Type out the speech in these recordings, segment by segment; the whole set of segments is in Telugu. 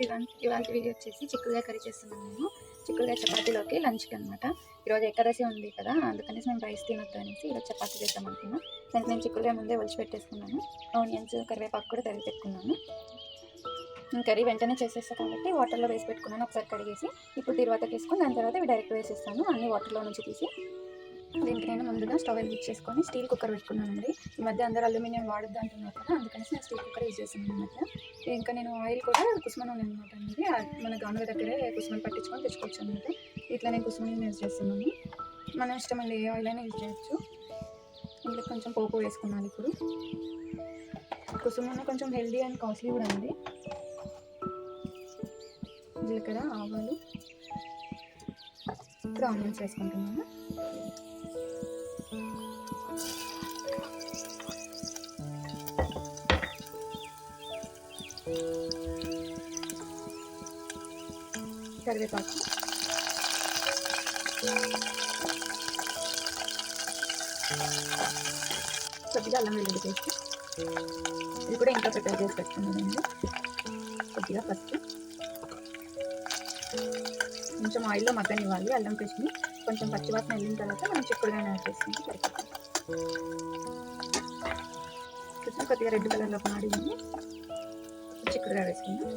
ఇవాళ వచ్చేసి చిక్కుడుకాయ కర్రీ చేస్తున్నాను. నేను చిక్కుడుకాయ చపాతీలోకి లంచ్కి అనమాట. ఈరోజు ఏకాదశి ఉంది కదా, అందుకనేసి మేము రైస్ తినొద్దు అనేసి ఈరోజు చపాతీ చేద్దాం అనుకున్నా. దానికి నేను చిక్కుడుకాయ ముందే ఒలిచి పెట్టేసుకున్నాను. ఆనియన్స్, కరివేపాకు కూడా తరిగి పెట్టుకున్నాను. కర్రీ వెంటనే చేసేస్తాను కాబట్టి వాటర్లో వేసి పెట్టుకున్నాను. ఒకసారి కడిగేసి ఇప్పుడు తిరువాతకి వేసుకొని దాని తర్వాత ఇవి డైరెక్ట్ వేసేస్తాను, అన్ని వాటర్లో నుంచి తీసి. దీనికి నేను ముందుగా స్టవ్ వెలిగించేసుకొని స్టీల్ కుక్కర్ పెట్టుకున్నానండి. ఈ మధ్య అందరూ అల్యూమినియం వాడద్దు అంటున్నారు కదా, అందుకనేసి నేను స్టీల్ కుక్కర్ యూజ్ చేస్తాను అనమాట. ఇంకా నేను ఆయిల్ కూడా కుసుమ నూనె అనమాట అండి. మన గానుగ దగ్గరే కుసుమని పట్టించుకొని తెచ్చుకోవచ్చు అనమాట. ఇట్లా నేను కుసుమ నూనె యూజ్ చేస్తున్నాను. మన ఇష్టం అండి, ఏ ఆయిల్ అయినా యూజ్ చేయొచ్చు. ఇందులో కొంచెం పోపు వేసుకున్నాను. ఇప్పుడు కుసుమ నూనె కొంచెం హెల్దీ అండ్ కాస్ట్లీ కూడా అండి. జీలకర్ర, ఆవాలు, ఇప్పుడు ఆనియన్స్ వేసుకుంటున్నాను. కరివేపాకు, కొద్దిగా అల్లం వెల్లుల్లి పేస్ట్, ఇది కూడా ఇంకా ప్రిపేర్ చేసి పెట్టుకున్నానండి. కొద్దిగా పసుపు, కొంచెం ఆయిల్లో మగ్గనివ్వాలి అల్లం పేస్ట్ని. కొంచెం పచ్చివాసన వెళ్ళిన తర్వాత మనం చిక్కుడుగా యాడ్ చేసుకుంటే సరిపోతుంది. కొద్దిగా రెడ్ కలర్లో మాడింది, చిక్కుడుగా వేసుకుందాం.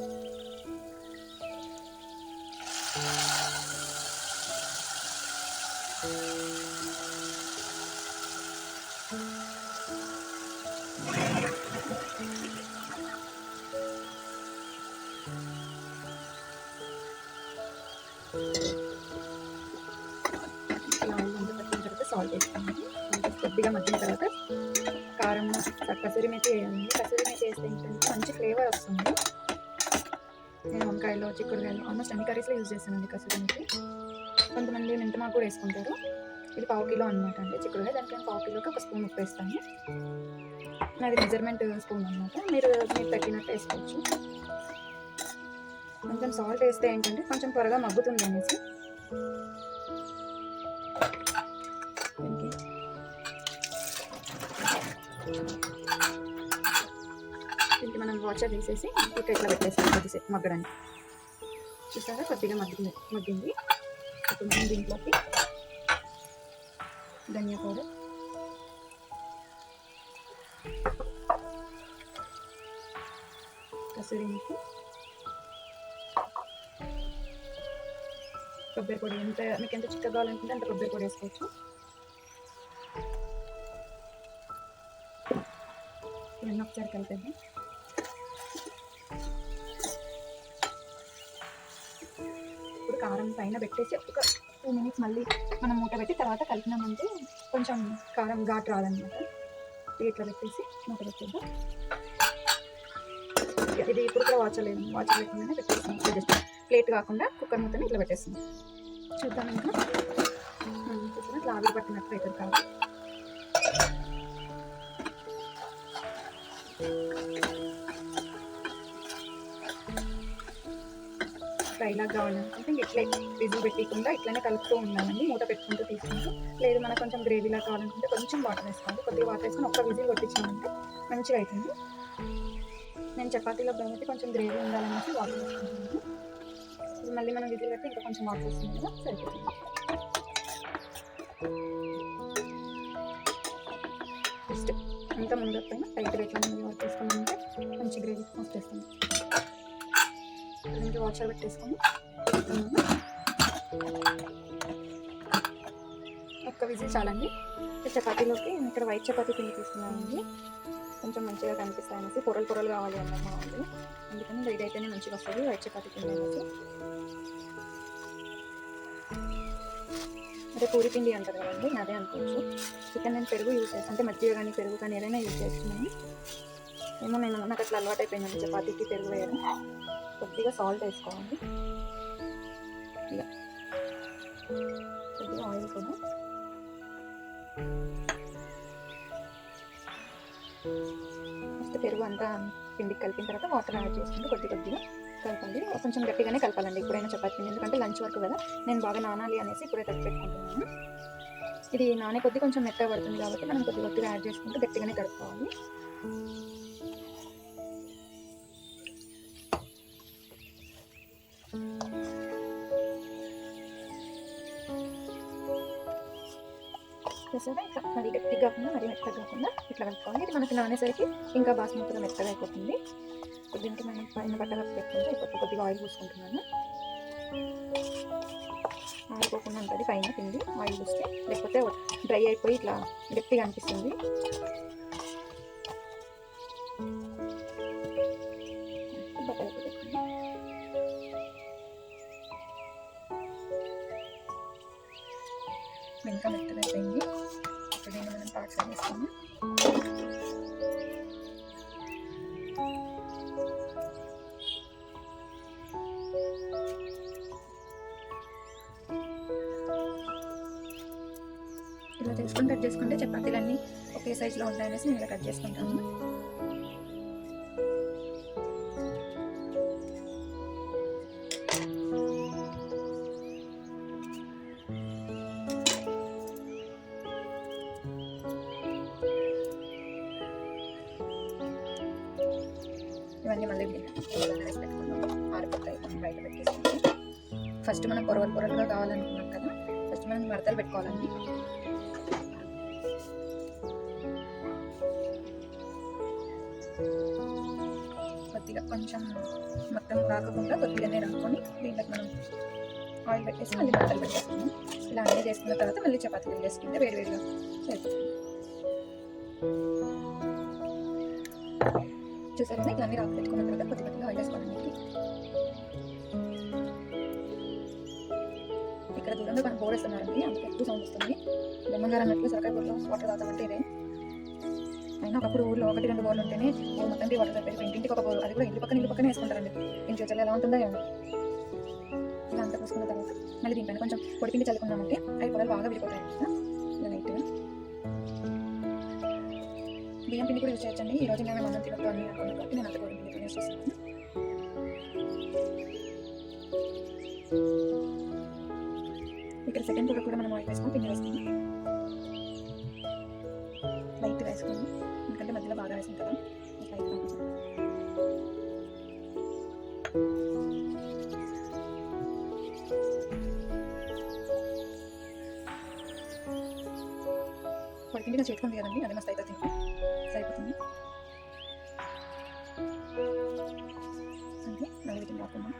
సాల్ట్ వేసుకోండి. కొద్దిగా మగ్గిన తర్వాత కారం, కసూరి మేతి వేయాలి. కసూరి మేతి వేస్తే ఏంటంటే మంచి ఫ్లేవర్ వస్తుంది. నేను వంకాయలో, చిక్కుడుకాయలు ఆల్మోస్ట్ అన్ని కర్రీస్లో యూజ్ చేస్తానండి కసూరి మేతి. కొంతమంది మెంతమాకు కూడా వేసుకుంటారు. ఇది 1/2 కిలో అనమాట అండి చిక్కుడుకాయ. దానికి నేను 1/2 కిలోకి 1 స్పూన్ ఉప్పు వేస్తాను. నాది మెజర్మెంట్ స్పూన్ అనమాట, మీరు తగ్గినట్టు వేసుకోవచ్చు. కొంచెం సాల్ట్ వేస్తే ఏంటంటే కొంచెం త్వరగా మగ్గుతుంది అనేసి. దీనికి మనం వాటర్ తీసేసి ఇట్లా పెట్టేస్తాం కొద్దిసేపు మగ్గడానికి. చూసారా కొద్దిగా మగ్గింది. ఇప్పుడు మనం దీంట్లోకి ధనియా పౌడర్, కసూరి మేతి, కొబ్బరి పొడి, మీకు ఎంత చిక్కగా కావాలనుకుంటే అంత కొబ్బరి పొడి వేసుకోవచ్చు. ఇవన్నీ ఒకసారి కలిపేద్దాం. ఇప్పుడు కారం పైన పెట్టేసి ఒక 2 మినిట్స్ మళ్ళీ మనం మూట పెట్టి తర్వాత కలిపినామంటే కొంచెం కారం ఘాటు రాదనమాట. ఇట్లా పెట్టేసి మూట పెట్టేద్దాం. ఇది ఇప్పుడు కూడా వాచర్ లేకుండానే పెట్టేస్తాం. జస్ట్ ప్లేట్ కాకుండా కుక్కర్ మూతని ఇట్లా పెట్టేస్తాం. చూద్దాం. ఇంకా చూసిన ఇట్లా ఆవిరి పట్టినట్టు అవుతుంది కాదు. ఫ్రైలాగా కావాలనుకుంటే ఇట్లా విజిల్ పెట్టకుండా ఇట్లనే కలుపుతూ ఉండాలండి, మూత పెట్టుకుంటూ తీసుకుంటూ. లేదు మనకు కొంచెం గ్రేవీలా కావాలనుకుంటే కొంచెం వాటర్ వేసుకోవాలి. కొద్దిగా వాటర్ వేసుకొని ఒక్క విజిల్ కొట్టించామంటే మంచిగా అవుతుంది. నేను చపాతీలో కాబట్టి కొంచెం గ్రేవీ ఉండాలనేసి వాటర్ వేసుకుంటున్నాను. మళ్ళీ మనం విజిల్ పెట్టి ఇంకా కొంచెం వాటర్ వేసుకుంటే కదా సరిపోతుంది. జస్ట్ అంతా ముందు పైన టైట్ ఎట్లా వాటర్ వేసుకున్నామంటే మంచి గ్రేవీ వచ్చేస్తుంది. దీనికి వాటర్ పెట్టేసుకొని ఒక్క విజిల్ చాలండి. చపాతీలోకి నేను ఇక్కడ వైట్ చపాతీ పిండి తీసుకున్నానండి. కొంచెం మంచిగా కనిపిస్తాయి అనేసి, పొరలు కావాలి అన్నమాట మా వాళ్ళు, అందుకని ఇదైతేనే మంచిగా వస్తుంది వైట్ చపాతీ పిండి అనేసి. అంటే పూరి పిండి అంటారు కదండి, అదే అనుకోవచ్చు. చికెన్ నేను పెరుగు యూజ్ చేస్తాను, అంటే మజ్జిగ కానీ పెరుగు కానీ ఏదైనా యూజ్ చేస్తున్నాను. ఏమో నాకు అట్లా అలవాటు అయిపోయిందండి చపాతీకి పెరుగు వేయడం. కొద్దిగా సాల్ట్ వేసుకోవాలి. ఇలా కొద్దిగా ఆయిల్ కూడా. ఫస్ట్ పెరుగు అంతా పిండికి కలిపిన తర్వాత వాటర్ యాడ్ చేసుకుంటూ కొద్దిగా కలపండి. కొంచెం గట్టిగానే కలపాలండి ఎప్పుడైనా చపాతీ పిండి, ఎందుకంటే లంచ్ వరకు కదా. నేను బాగా నానాలి అనేసి ఇప్పుడే కలిపి పెట్టుకుంటున్నాను. ఇది నానే కొద్ది కొంచెం మెత్తగా పడుతుంది కాబట్టి మనం కొద్దిగా యాడ్ చేసుకుంటూ గట్టిగానే కలుపుకోవాలి. చూసారా ఇట్లా మరి గట్టిగా కాకుండా మరి మెత్తగా కాకుండా ఇట్లా కలుపుకోవాలి. ఇది మనకి నానేసరికి ఇంకా బాస్మతిగా మెత్తగా అయిపోతుంది. దీనికి మనం పైన బట్టగా పెట్టుకుంటే కొద్దిగా ఆయిల్ పూసుకుంటున్నాను. ఆరిపోకుండా ఉంటుంది పైన పిండి ఆయిల్ పూస్తే, లేకపోతే డ్రై అయిపోయి ఇట్లా గట్టిగా అనిపిస్తుంది. బట్టగా పెట్టుకుంది ఇంకా మెత్తగా అయిపోయింది. ఇప్పుడు దీన్ని మనం పార్సల్ చేస్తాము. ఇలా చేసుకొని కట్ చేసుకుంటే చపాతీలన్నీ ఒకే సైజులో ఉంటాయనేసి నేను ఇలా కట్ చేసుకుంటాను. ఇవన్నీ మళ్ళీ వేసి పెట్టుకున్నాం. ఆరిపోతాయి బయట పెట్టేసుకుంటే. ఫస్ట్ మనం పొరలుగా కావాలనుకున్నాం కదా, ఫస్ట్ మనం మడతలు పెట్టుకోవాలండి. కొద్దిగా కొంచెం మొత్తం రాకుండా కొద్దిగానే రాసుకొని దీంట్లోకి మనం ఆయిల్ పెట్టేసి మళ్ళీ మడతలు పెట్టేసుకున్నాం. ఇలా అన్నీ చేసుకున్న తర్వాత మళ్ళీ చపాతీలు వేసుకుంటే వేడివేడిగా సరిపోతుంది. చూసారా ఇట్లా అన్నీ రాకు పెట్టుకున్న తర్వాత కొద్దిగా ఆయిల్ వేసుకోవాలండి. ఇక్కడ దూరంగా మనం బోర్ వేస్తున్నారండి, అందుకే ఎక్కువ సౌండ్ వస్తుంది. బొమ్మగారు అన్నట్లు సరకాయ బోర్లో వాటర్ తాగుతామంటే ఇదే. అయినా ఒకప్పుడు ఊళ్ళో 1-2 బోర్లు ఉంటేనే మొత్తానికి వాటర్ సరిపోయి ఇంటికి ఒక బోర్, అది కూడా ఇల్లు పక్కన వేసుకుంటారండి. ఇంటి ఫ్యూచర్లో ఎలా ఉంటుందో ఏమో. ఇలా అంతా పోసుకున్న తర్వాత మళ్ళీ దీనిపైన కొంచెం పొడిపిండి చల్లుకున్నామంటే అవి పొరలు బాగా విడిపోతాయి కదా. ఇలా లైట్గా బియ్యం పిండి కూడా యూజ్ చేయొచ్చండి. ఈ రోజు మేము అన్నం తినొద్దు అని అనుకున్నాను కాబట్టి నేను అంత గోధుమ పిండితో యూజ్ చేస్తాను. ఇక్కడ సెకండ్ పొర కూడా మనం ఆయిల్ వేసుకొని పిండి వేసుకున్నాం. లైట్ వేసుకుని, ఎందుకంటే మధ్యలో బాగా వేసాం కదా, లైట్ కొంచెం పొడిపిండి నేను చేసుకుంది కదండి, అది మస్తు అయితే తింటే సరిపోతుంది. అంటే మళ్ళీ వీటిని రాకుండా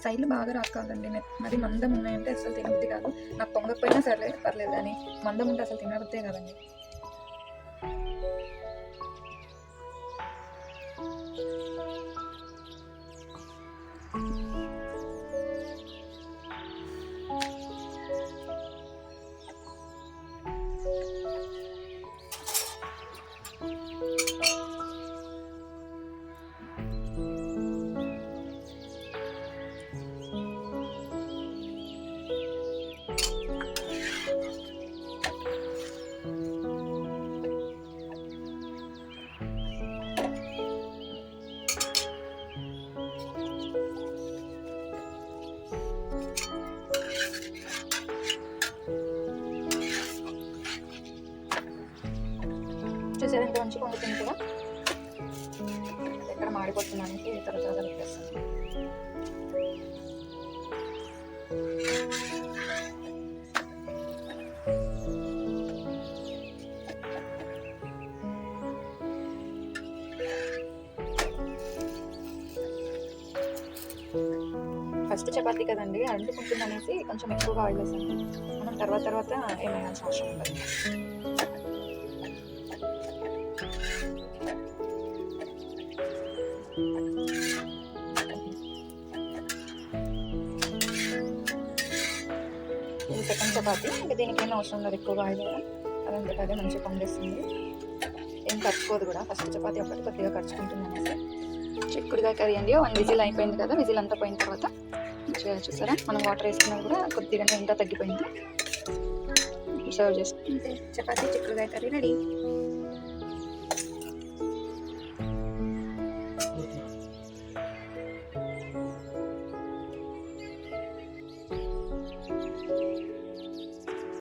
సైడ్లు బాగా రాసుకోవాలండి. మరి మందం ఉన్నాయంటే అసలు తినబుద్ధి కాదు. నాకు పొంగకపోయినా సరే పర్లేదు, కానీ మందం ఉంటే అసలు తినబుద్దే కాదండి. చూసారు ఎంత మంచిగా వండుతుంది కూడా. ఎక్కడ మాడిపోతున్నానికి త్వరగా కలిపేస్తాను. ఫస్ట్ చపాతీ కదండి, అంటుకుంటుంది అనేసి కొంచెం ఎక్కువగా ఆయిల్ వేసాను. మనం తర్వాత ఏమైనా అవసరం ఉండదు. ఇది సెకండ్ చపాతీ. ఇంకా దీనికి ఏం అవసరం లేదు ఎక్కువగా ఆయిల్ వేయడం, అదంతా అదే మంచిగా పొంగేస్తుంది, ఏం ఖర్చుకోదు కూడా. ఫస్ట్ చపాతీ ఒకటి కొద్దిగా ఖర్చుకుంటుంది అనేసి. చిక్కుడుకాయ కర్రీ అండి, 1 విజిల్ అయిపోయింది కదా. విజిల్ అంతా పోయిన తర్వాత చూసారా మనం వాటర్ వేసుకున్నా కూడా కొద్దిగానే ఇంకా తగ్గిపోయింది. సర్వ్ చేసుకుంటే చపాతీ చిక్కుడుకాయ కర్రీ రెడీ.